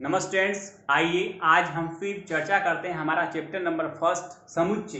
नमस्ते स्टूडेंट्स, आइए आज हम फिर चर्चा करते हैं हमारा चैप्टर नंबर फर्स्ट समुच्चय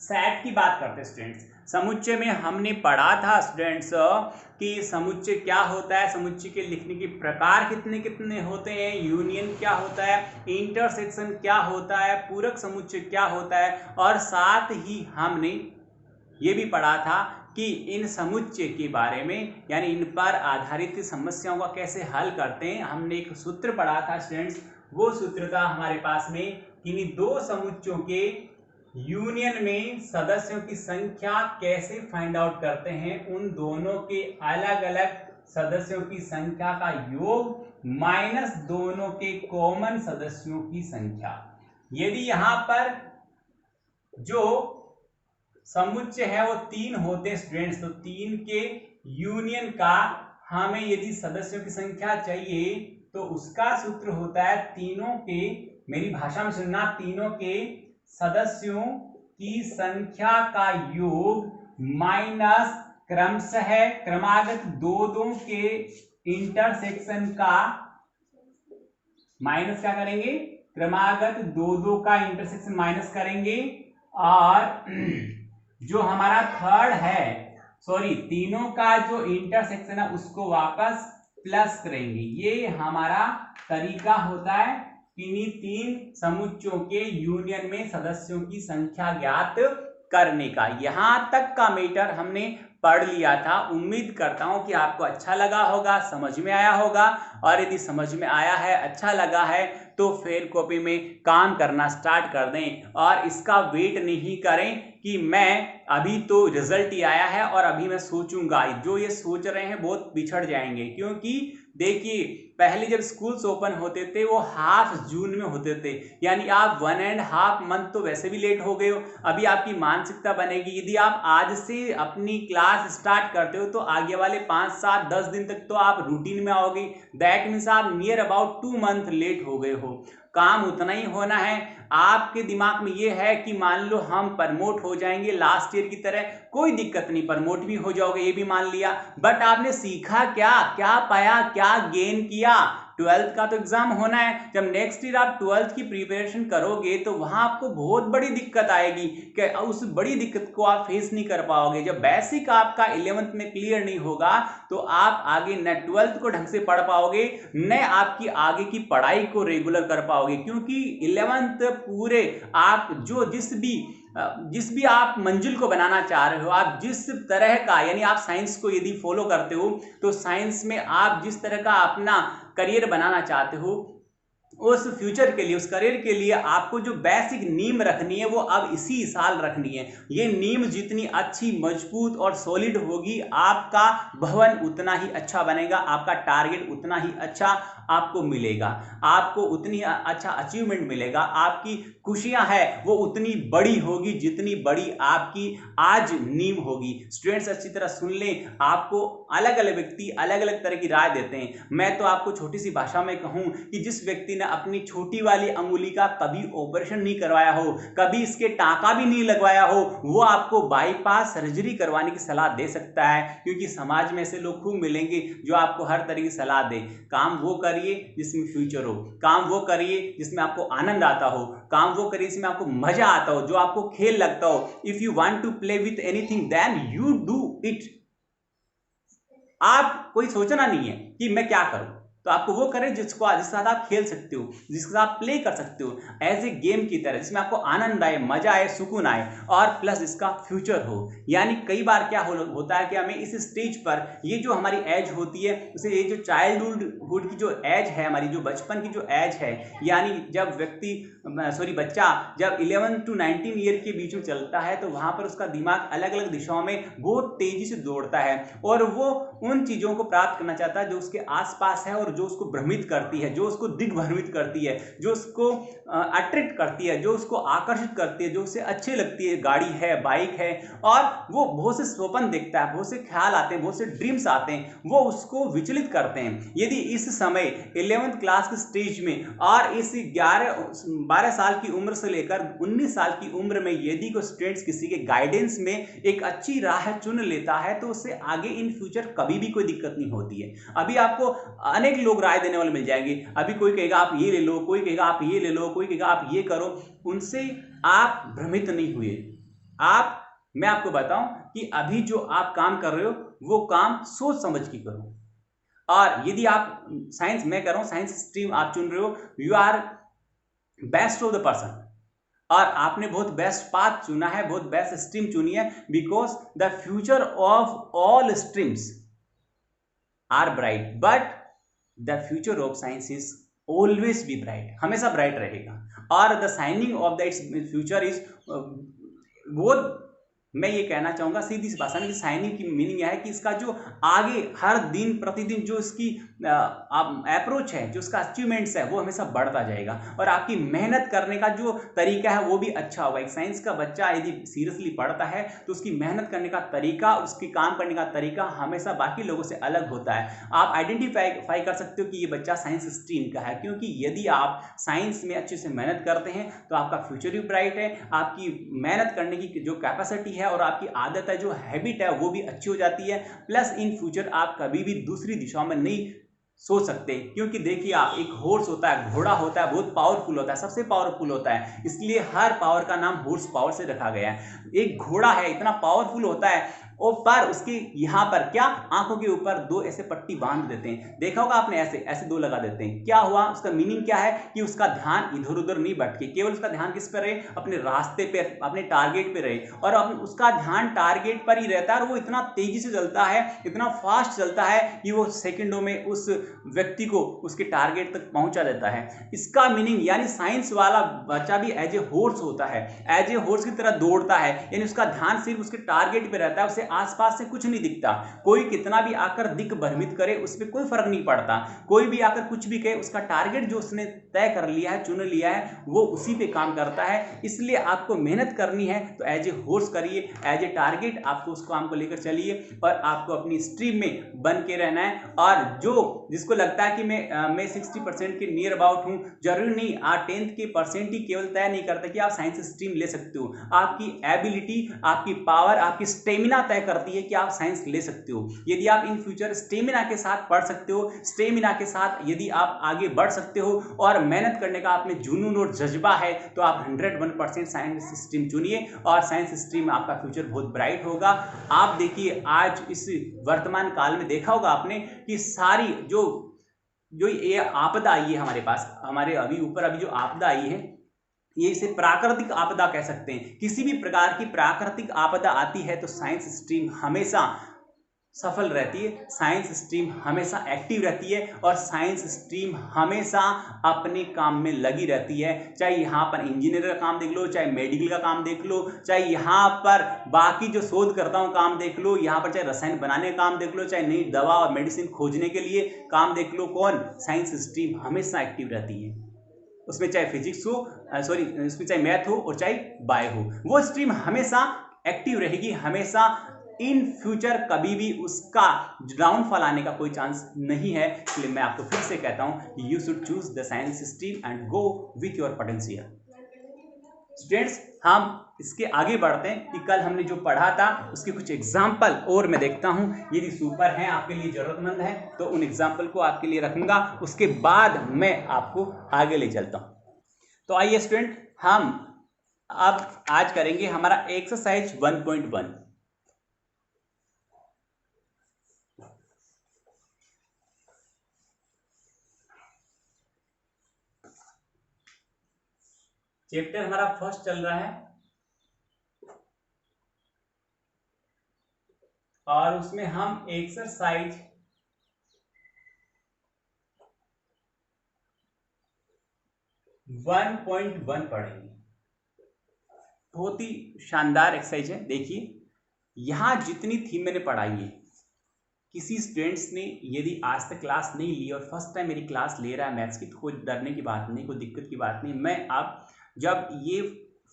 सेट की बात करते हैं। स्टूडेंट्स, समुच्चय में हमने पढ़ा था स्टूडेंट्स कि समुच्चय क्या होता है, समुच्चय के लिखने के प्रकार कितने कितने होते हैं, यूनियन क्या होता है, इंटरसेक्शन क्या होता है, पूरक समुच्चय क्या होता है, और साथ ही हमने ये भी पढ़ा था कि इन समुच्चय के बारे में यानी इन पर आधारित समस्याओं का कैसे हल करते हैं। हमने एक सूत्र पढ़ा था स्टूडेंट्स, वो सूत्र था हमारे पास में कि दो समुच्चयों के यूनियन में सदस्यों की संख्या कैसे फाइंड आउट करते हैं। उन दोनों के अलग अलग सदस्यों की संख्या का योग माइनस दोनों के कॉमन सदस्यों की संख्या। यदि यहां पर जो समुच्चय है वो तीन होते स्टूडेंट्स, तो तीन के यूनियन का हमें यदि सदस्यों की संख्या चाहिए तो उसका सूत्र होता है तीनों के, मेरी भाषा में सुनना, तीनों के सदस्यों की संख्या का योग माइनस क्रमशः क्रमागत दो के इंटरसेक्शन का, माइनस क्या करेंगे, क्रमागत दो का इंटरसेक्शन माइनस करेंगे, और जो हमारा थर्ड है, सॉरी तीनों का जो इंटरसेक्शन है उसको वापस प्लस करेंगे। ये हमारा तरीका होता है किन्हीं तीन समुच्चयों के यूनियन में सदस्यों की संख्या ज्ञात करने का। यहां तक का मैटर हमने पढ़ लिया था। उम्मीद करता हूं कि आपको अच्छा लगा होगा, समझ में आया होगा, और यदि समझ में आया है, अच्छा लगा है, तो फिर कॉपी में काम करना स्टार्ट कर दें और इसका वेट नहीं करें कि मैं अभी तो रिजल्ट ही आया है और अभी मैं सोचूंगा। जो ये सोच रहे हैं बहुत पिछड़ जाएंगे, क्योंकि देखिए पहले जब स्कूल्स ओपन होते थे वो हाफ जून में होते थे, यानी आप 1.5 मंथ तो वैसे भी लेट हो गए हो। अभी आपकी मानसिकता बनेगी, यदि आप आज से अपनी क्लास स्टार्ट करते हो तो आगे वाले 5, 7, 10 दिन तक तो आप रूटीन में आओगे। दैट मीन्स आप नियर अबाउट 2 मंथ लेट हो गए हो। काम उतना ही होना है। आपके दिमाग में ये है कि मान लो हम प्रमोट हो जाएंगे लास्ट ईयर की तरह, कोई दिक्कत नहीं, प्रमोट भी हो जाओगे, ये भी मान लिया, बट आपने सीखा क्या, क्या पाया, क्या गेन किया। 12th का तो एग्जाम होना है। जब नेक्स्ट ईयर आप 12th की प्रिपरेशन करोगे तो वहां आपको बहुत बड़ी दिक्कत आएगी कि उस बड़ी दिक्कत को आप फेस नहीं कर पाओगे। जब बेसिक आपका 11th में क्लियर नहीं होगा तो आप आगे न 12th को ढंग से पढ़ पाओगे, न आपकी आगे की पढ़ाई को रेगुलर कर पाओगे, क्योंकि 11th पूरे आप जो जिस भी आप मंजिल को बनाना चाह रहे हो, आप जिस तरह का, यानी आप साइंस को यदि फॉलो करते हो तो साइंस में आप जिस तरह का अपना करियर बनाना चाहते हो, उस फ्यूचर के लिए, उस करियर के लिए आपको जो बेसिक नींव रखनी है वो अब इसी साल रखनी है। ये नींव जितनी अच्छी, मजबूत और सॉलिड होगी, आपका भवन उतना ही अच्छा बनेगा, आपका टारगेट उतना ही अच्छा आपको मिलेगा, आपको उतनी अच्छा अचीवमेंट मिलेगा, आपकी खुशियां है वो उतनी बड़ी होगी जितनी बड़ी आपकी आज नींव होगी। स्टूडेंट्स अच्छी तरह सुन लें, आपको अलग अलग व्यक्ति अलग अलग तरह की राय देते हैं। मैं तो आपको छोटी सी भाषा में कहूं कि जिस व्यक्ति ने अपनी छोटी वाली अंगुली का कभी ऑपरेशन नहीं करवाया हो, कभी इसके टाका भी नहीं लगवाया हो, वो आपको बाईपास सर्जरी करवाने की सलाह दे सकता है, क्योंकि समाज में ऐसे लोग खूब मिलेंगे जो आपको हर तरह की सलाह दे। काम वो करिए जिसमें फ्यूचर हो, काम वो करिए जिसमें आपको आनंद आता हो, काम वो करिए जिसमें आपको मजा आता हो, जो आपको खेल लगता हो। If you want to play with anything then you do it. आप कोई सोचना नहीं है कि मैं क्या करूं, तो आपको वो करें जिसके साथ आप खेल सकते हो, जिसके साथ आप प्ले कर सकते हो एज ए गेम की तरह, जिसमें आपको आनंद आए, मजा आए, सुकून आए, और प्लस इसका फ्यूचर हो। यानी कई बार क्या होता है कि हमें इस स्टेज पर, ये जो हमारी एज होती है, उसे ये जो चाइल्डहुड की जो एज है, हमारी जो बचपन की जो एज है, यानी जब बच्चा जब 11 to 19 ईयर के बीच में चलता है तो वहां पर उसका दिमाग अलग अलग दिशाओं में बहुत तेजी से दौड़ता है, और वो उन चीजों को प्राप्त करना चाहता है जो उसके आसपास है और जो उसको भ्रमित करती है, जो उसको दिग्भ्रमित करती है, जो उसको अट्रैक्ट करती है, जो उसको आकर्षित करती है, जो उसे अच्छी लगती है, गाड़ी है, बाइक है, और वो बहुत से स्वप्न देखता है, बहुत से ख्याल आते हैं, बहुत से ड्रीम्स आते हैं, वो उसको विचलित करते हैं। यदि इस समय 11th क्लास के स्टेज में और इस 12 साल की उम्र से लेकर 19 साल की उम्र में यदि कोई स्टूडेंट्स किसी के गाइडेंस में एक अच्छी राह चुन लेता है तो उससे आगे इन फ्यूचर कभी भी कोई दिक्कत नहीं होती है। अभी आपको अनेक लोग राय देने वाले मिल जाएंगे। अभी कोई कहेगा आप ये ले लो, कोई कहेगा आप ये ले लो, कोई कहेगा आप ये करो। उनसे आप भ्रमित नहीं हुए। मैं आपको बताऊं कि अभी जो आप काम कर रहे हो वो काम सोच समझ के करो। और यदि आप साइंस, मैं कर रहा हूं साइंस स्ट्रीम आप चुन रहे हो, you are best of the person, और आपने बहुत बेस्ट पाथ चुना है, बहुत बेस्ट स्ट्रीम चुनी है, because the future of all streams are bright, but the future of science is always be bright, हमेशा ब्राइट रहेगा। और the shining of the its future is वो, मैं ये कहना चाहूंगा सीधी सी भाषा में कि साइनिंग की मीनिंग यह है कि इसका जो आगे हर दिन प्रतिदिन जो इसकी अप्रोच है, जो उसका अचीवमेंट्स है, वो हमेशा बढ़ता जाएगा, और आपकी मेहनत करने का जो तरीका है वो भी अच्छा होगा। एक साइंस का बच्चा यदि सीरियसली पढ़ता है तो उसकी मेहनत करने का तरीका, उसकी काम करने का तरीका हमेशा बाकी लोगों से अलग होता है। आप आइडेंटिफाई कर सकते हो कि ये बच्चा साइंस स्ट्रीम का है, क्योंकि यदि आप साइंस में अच्छे से मेहनत करते हैं तो आपका फ्यूचर भी ब्राइट है, आपकी मेहनत करने की जो कैपेसिटी है और आपकी आदत है, जो हैबिट है, वो भी अच्छी हो जाती है। प्लस इन फ्यूचर आप कभी भी दूसरी दिशाओं में नहीं सोच सकते, क्योंकि देखिए आप, एक हॉर्स होता है, घोड़ा होता है, बहुत पावरफुल होता है, सबसे पावरफुल होता है, इसलिए हर पावर का नाम हॉर्स पावर से रखा गया है। एक घोड़ा है, इतना पावरफुल होता है, और पर उसके यहाँ पर क्या, आंखों के ऊपर दो ऐसे पट्टी बांध देते हैं, देखा होगा आपने, ऐसे ऐसे दो लगा देते हैं। क्या हुआ, उसका मीनिंग क्या है कि उसका ध्यान इधर उधर नहीं भटके, केवल उसका ध्यान किस पर रहे, अपने रास्ते पे, अपने टारगेट पे रहे, और उसका ध्यान टारगेट पर ही रहता है, और वो इतना तेजी से चलता है, इतना फास्ट चलता है कि वो सेकंडों में उस व्यक्ति को उसके टारगेट तक पहुंचा देता है। इसका मीनिंग यानी साइंस वाला बच्चा भी एज ए हॉर्स होता है, एज ए हॉर्स की तरह दौड़ता है, यानी उसका ध्यान सिर्फ उसके टारगेट पे रहता है, उसे आसपास से कुछ नहीं दिखता। कोई कितना भी आकर दिक भ्रमित करे उस पर कोई फर्क नहीं पड़ता, कोई भी आकर कुछ भी कहे, उसका टारगेट जो उसने तय कर लिया है, चुन लिया है, वो उसी पे काम करता है। इसलिए आपको मेहनत करनी है तो एज ए हॉर्स करिए, एज ए टारगेट आपको उस काम को लेकर चलिए, और आपको अपनी स्ट्रीम में बन के रहना है। और जो जिसको लगता है कि मैं 60% के नियर अबाउट हूं, जरूरी नहीं, आप 10th के परसेंट ही केवल तय नहीं करता कि आप साइंस स्ट्रीम ले सकते हो। आपकी एबिलिटी, आपकी पावर, आपकी स्टेमिना तय करती है कि आप साइंस ले सकते हो। यदि आप इन फ्यूचर स्टेमिना के साथ पढ़ सकते हो, स्टेमिना के साथ यदि आप आगे बढ़ सकते हो, और मेहनत करने का आप में जुनून और जज्बा है, तो आप 101% साइंस स्ट्रीम चुनिए, और साइंस स्ट्रीम में आपका फ्यूचर बहुत ब्राइट होगा। आप देखिए आज इस वर्तमान काल में देखा होगा आपने कि सारी जो ये आपदा आई है हमारे पास, हमारे अभी ऊपर अभी जो आपदा आई है, ये इसे प्राकृतिक आपदा कह सकते हैं। किसी भी प्रकार की प्राकृतिक आपदा आती है तो साइंस स्ट्रीम हमेशा सफल रहती है, साइंस स्ट्रीम हमेशा एक्टिव रहती है, और साइंस स्ट्रीम हमेशा अपने काम में लगी रहती है। चाहे यहाँ पर इंजीनियर का काम देख लो, चाहे मेडिकल का काम देख लो, चाहे यहाँ पर बाकी जो शोधकर्ताओं काम देख लो, यहाँ पर चाहे रसायन बनाने का काम देख लो, चाहे नई दवा और मेडिसिन खोजने के लिए काम देख लो, कौन, साइंस स्ट्रीम हमेशा एक्टिव रहती है। उसमें चाहे फिजिक्स हो, उसमें चाहे मैथ हो और चाहे बायो हो, वो स्ट्रीम हमेशा एक्टिव रहेगी, हमेशा। इन फ्यूचर कभी भी उसका डाउनफॉल आने का कोई चांस नहीं है। इसलिए मैं आपको फिर से कहता हूं, you should choose the science stream and go with your potential. Students, हम इसके आगे बढ़ते हैं कि कल हमने जो पढ़ा था उसके कुछ एग्जाम्पल और मैं देखता हूं, यदि सुपर हैं, आपके लिए जरूरतमंद है, तो उन एग्जाम्पल को आपके लिए रखूंगा, उसके बाद मैं आपको आगे ले चलता हूं। तो आइए स्टूडेंट, हम अब आज करेंगे हमारा एक्सरसाइज 1.1। चैप्टर हमारा फर्स्ट चल रहा है, और उसमें हम एक्सरसाइज 1.1 पढ़ेंगे। बहुत ही शानदार एक्सरसाइज है। देखिए यहां जितनी थीम मैंने पढ़ाई है, किसी स्टूडेंट्स ने यदि आज तक क्लास नहीं ली और फर्स्ट टाइम मेरी क्लास ले रहा है मैथ्स की, तो कोई डरने की बात नहीं, कोई दिक्कत की बात नहीं। मैं अब जब ये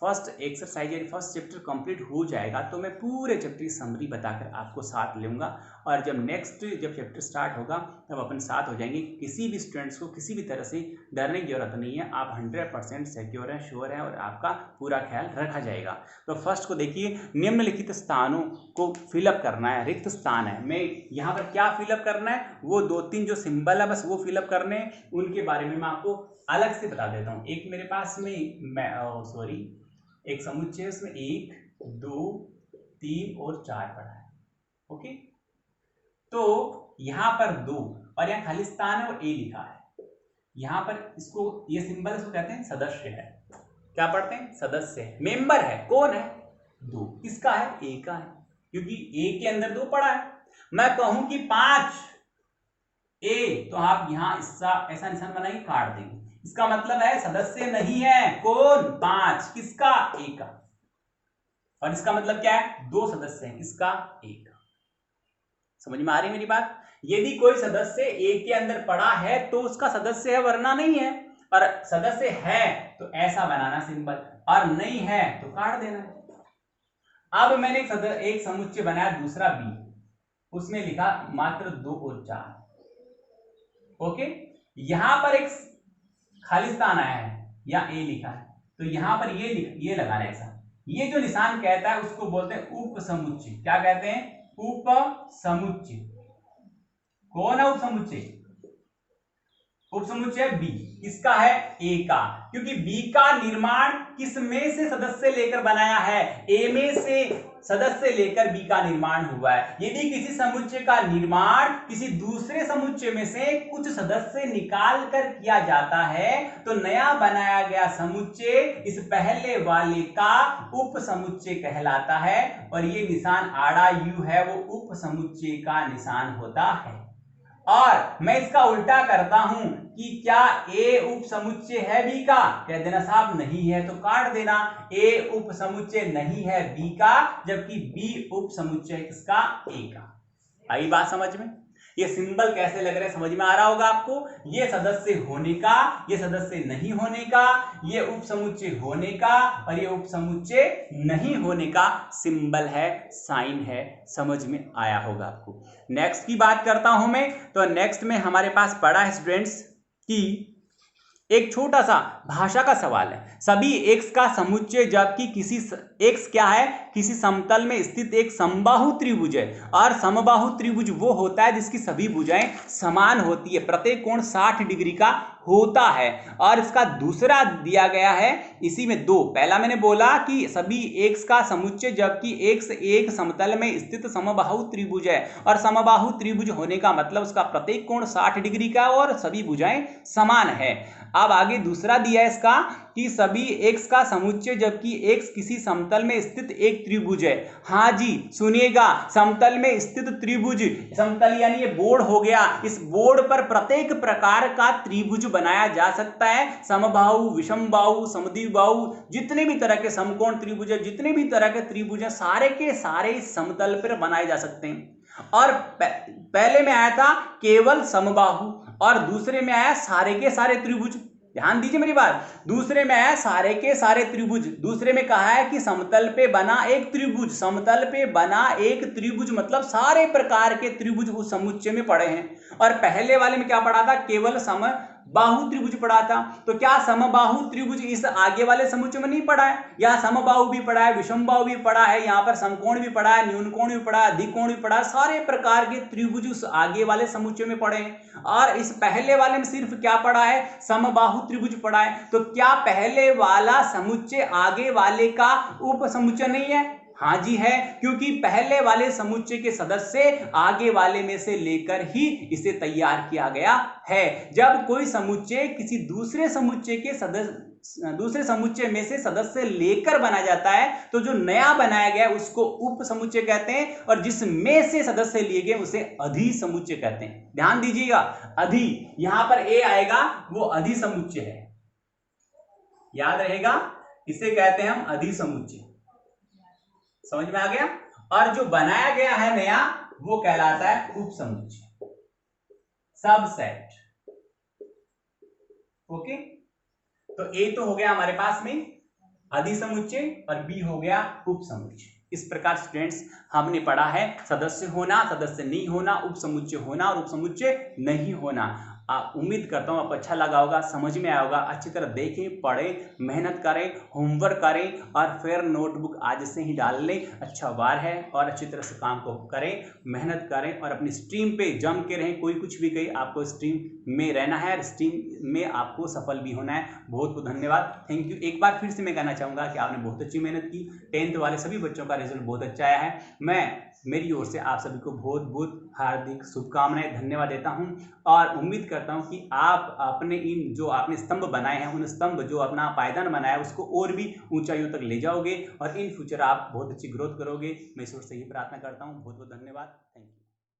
फर्स्ट एक्सरसाइज यानी फर्स्ट चैप्टर कंप्लीट हो जाएगा तो मैं पूरे चैप्टर की समरी बताकर आपको साथ लूँगा, और जब नेक्स्ट जब चैप्टर स्टार्ट होगा तब अपन साथ हो जाएंगे। किसी भी स्टूडेंट्स को किसी भी तरह से डरने की जरूरत नहीं है, आप 100% सिक्योर हैं, श्योर हैं और आपका पूरा ख्याल रखा जाएगा। तो फर्स्ट को देखिए, निम्नलिखित स्थानों को फिलअप करना है, रिक्त स्थान है। मैं यहाँ पर क्या फिलअप करना है, वो 2-3 जो सिंबल है बस वो फिलअप करने हैं, उनके बारे में मैं आपको अलग से बता देता हूँ। एक मेरे पास में एक समुच्चय है, उसमें 1 2 3 और 4 पड़ा है। ओके, तो यहां पर 2 और यहाँ खाली स्थान है और ए लिखा है। यहां पर इसको ये सिंबल इसको कहते हैं सदस्य है। क्या पढ़ते हैं, सदस्य है, मेंबर है। कौन है, 2। किसका है, ए का है, क्योंकि ए के अंदर 2 पड़ा है। मैं कहूं कि 5 ए, तो आप यहां ऐसा निशान बनाएंगे, काट देंगे। इसका मतलब है सदस्य नहीं है। कौन, 5, किसका, ए का। और इसका मतलब क्या है, 2 सदस्य हैं, किसका, ए का। समझ में आ रही है मेरी बात। यदि कोई सदस्य ए के अंदर पड़ा है तो उसका सदस्य है, वरना नहीं है। और सदस्य है तो ऐसा बनाना सिंबल, और नहीं है तो काट देना। अब मैंने एक समुच्चय बनाया दूसरा बी, उसमें लिखा मात्र 2 और 4। ओके, यहां पर एक खाली स्थान आया है या ए लिखा है, तो यहां पर ये लगाना है ऐसा। ये जो निशान कहता है उसको बोलते हैं उपसमुच्चय। क्या कहते हैं, उपसमुच्चय। कौन है उपसमुच्चय, उपसमुच्चय बी। किसका है, ए का, क्योंकि बी का निर्माण किस में से सदस्य लेकर बनाया है, ए में से सदस्य लेकर बी का निर्माण हुआ है। यदि किसी समुच्चय का निर्माण किसी दूसरे समुच्चय में से कुछ सदस्य निकाल कर किया जाता है तो नया बनाया गया समुच्चय इस पहले वाले का उपसमुच्चय कहलाता है। और ये निशान आड़ा यू है, वो उपसमुच्चय का निशान होता है। और मैं इसका उल्टा करता हूं कि क्या ए उपसमुच्चय है बी का, कह देना साहब नहीं है तो काट देना। ए उपसमुच्चय नहीं है बी का, जबकि बी उपसमुच्चय किसका, ए का। आई बात समझ में। ये सिंबल कैसे लग रहे हैं समझ में आ रहा होगा आपको। ये सदस्य होने का, ये सदस्य नहीं होने का, ये उपसमुच्चय होने का और ये उपसमुच्चय नहीं होने का सिंबल है, साइन है। समझ में आया होगा आपको। नेक्स्ट की बात करता हूं मैं। तो नेक्स्ट में हमारे पास पड़ा है स्टूडेंट्स कि एक छोटा सा भाषा का सवाल है। सभी एक्स का समुच्चय जबकि किसी एक्स क्या है, किसी समतल में स्थित एक समबाहु त्रिभुज है। और समबाहु त्रिभुज वो होता है जिसकी सभी भुजाएं समान होती है, प्रत्येक कोण 60 डिग्री का होता है। और इसका दूसरा दिया गया है, इसी में 2। पहला मैंने बोला कि सभी एक्स का समुच्चय जबकि एक्स एक समतल में स्थित समबाहु त्रिभुज है। और समबाहु त्रिभुज होने का मतलब उसका प्रत्येक कोण 60 डिग्री का और सभी भुजाएं समान है। अब आगे दूसरा दिया है इसका कि सभी एक्स का समुच्चय जबकि एक्स किसी समतल में स्थित एक त्रिभुज है। हाँ जी सुनिएगा, समतल में स्थित त्रिभुज, समतल यानी ये बोर्ड हो गया। इस बोर्ड पर प्रत्येक प्रकार का त्रिभुज बनाया जा सकता है। समबाहु, विषमबाहु, समद्विबाहु, जितने भी तरह के समकोण त्रिभुज है, जितने भी तरह के त्रिभुज है, सारे के सारे इस समतल पर बनाए जा सकते हैं। और पहले में आया था केवल समबाहु और दूसरे में आया सारे के सारे त्रिभुज। ध्यान दीजिए मेरी बात, दूसरे में आया सारे के सारे त्रिभुज। दूसरे में कहा है कि समतल पे बना एक त्रिभुज, समतल पे बना एक त्रिभुज मतलब सारे प्रकार के त्रिभुज उस समुच्चय में पड़े हैं। और पहले वाले में क्या पढ़ा था, केवल समबाहु त्रिभुज पढ़ा था। तो क्या समबाहु त्रिभुज इस आगे वाले समुच्चय में नहीं पढ़ा है? यह समबाहु भी पढ़ा है, विषमबाहु भी पढ़ा है, यहाँ पर समकोण भी पढ़ा है, न्यून कोण भी पढ़ा है, अधिक कोण भी पढ़ा है। सारे प्रकार के त्रिभुज उस आगे वाले समुच्चय में पढ़े हैं। और इस पहले वाले में सिर्फ क्या पढ़ा है, समबाहु त्रिभुज पढ़ा है। तो क्या पहले वाला समुच्चय आगे वाले का उपसमुच्चय नहीं है? हाँ जी है, क्योंकि पहले वाले समुच्चय के सदस्य आगे वाले में से लेकर ही इसे तैयार किया गया है। जब कोई समुच्चय किसी दूसरे समुच्चय के दूसरे समुच्चय में से सदस्य लेकर बनाया जाता है तो जो नया बनाया गया है उसको उप समुच्चय कहते हैं, और जिसमें से सदस्य लिए गए उसे अधि समुच्चय कहते हैं। ध्यान दीजिएगा, अधि, यहां पर ए आएगा, वो अधि समुच्चय है, याद रहेगा, इसे कहते हैं हम अधि समुच्चय। समझ में आ गया? और जो बनाया गया है नया वो कहलाता है उप समुच्चय, सबसेट। ओके, तो ए तो हो गया हमारे पास में अधि समुच्चय और बी हो गया उप समुच्चय। इस प्रकार स्टूडेंट्स हमने पढ़ा है सदस्य होना, सदस्य नहीं होना, उपसमुच्चय होना और उपसमुच्चय नहीं होना। उम्मीद करता हूँ आपको अच्छा लगा होगा, समझ में आया होगा। अच्छी तरह देखें, पढ़ें, मेहनत करें, होमवर्क करें और फिर नोटबुक आज से ही डाल लें। अच्छा वार है और अच्छी तरह से काम को करें, मेहनत करें और अपनी स्ट्रीम पे जम के रहें। कोई कुछ भी कहे, आपको स्ट्रीम में रहना है और स्ट्रीम में आपको सफल भी होना है। बहुत बहुत धन्यवाद, थैंक यू। एक बार फिर से मैं कहना चाहूँगा कि आपने बहुत अच्छी मेहनत की। 10th वाले सभी बच्चों का रिजल्ट बहुत अच्छा आया है। मेरी ओर से आप सभी को बहुत बहुत हार्दिक शुभकामनाएं, धन्यवाद देता हूं और उम्मीद करता हूं कि आप अपने इन जो आपने स्तंभ बनाए हैं, उन स्तंभ जो अपना पायदान बनाया है उसको और भी ऊंचाइयों तक ले जाओगे और इन फ्यूचर आप बहुत अच्छी ग्रोथ करोगे। मैं ईश्वर से ही प्रार्थना करता हूं। बहुत बहुत धन्यवाद, थैंक यू।